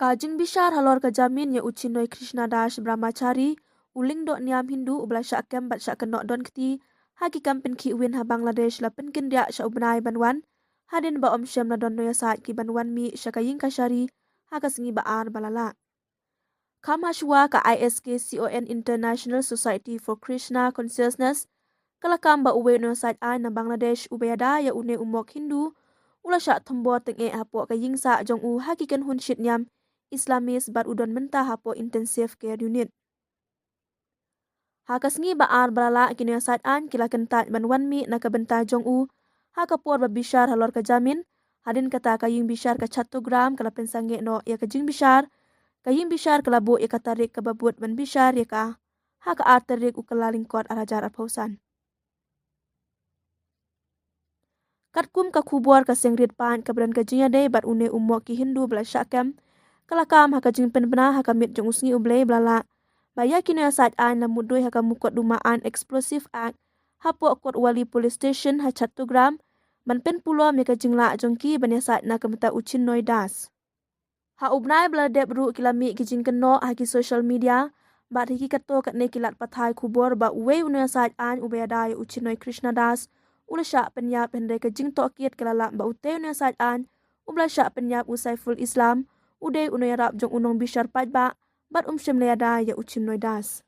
Kajing bishar halor ka jamin ya uchinoi Krishna Das Brahmachari uling dok niam Hindu ubla syak kem bat syak kenok don keti haki kampen ki win ha Bangladesh la penkin dia syak ubnai banwan hadin ba om syam la don Nongiasaid ki banwan mi syakaying kashari haka singi baar balala. Kam hashwa ka ISKCON International Society for Krishna Consciousness kalakam ba uwe Nongiasaid ay na Bangladesh ubeyada ya une umok Hindu ula syak thombo teng e hapo ka yingsa jong u hakikan hun shit nyam Islamis bat udon mentah hapo intensive care unit. Haka singi baar balala ki Nongiasaid an kila kentat banwan mi na ka bentah jong u haka por ba bishar halor ka jamin hadin kata ka ying bishar ka 1 gram kala pensange no ya ka jing bishar ka ying bishar kala bo ya ka tarik ka babut ban bishar ya ka haka arterik u kala lingkot arajar apausan. Katkum ka kubor ka sengrit pan ka beran ka jinya day bat une umok ki Hindu bela syakam kalakam haka jing penbena haka mit jong usngi ublay belala baya ki Nongiasaid an na mudoi haka mukot dumaan explosive act hapo kot wali police station ha 1 gram ban pen pulo me ka jingla jongki Nongiasaid na kamta uchin noi das ha ubnai bela deb ru kilami ki jing keno haki social media bat hiki kato kat ne kilat pathai kubor ba uwe Nongiasaid an ubeyada uchin noi Krishna Das ula syak penyap hendai ka jing tokiat kalala ba ute Nongiasaid an ubla syak penyap Saiful Islam ude unoy rap jong unong bishar pajba bat syam leada ya uchin noi das.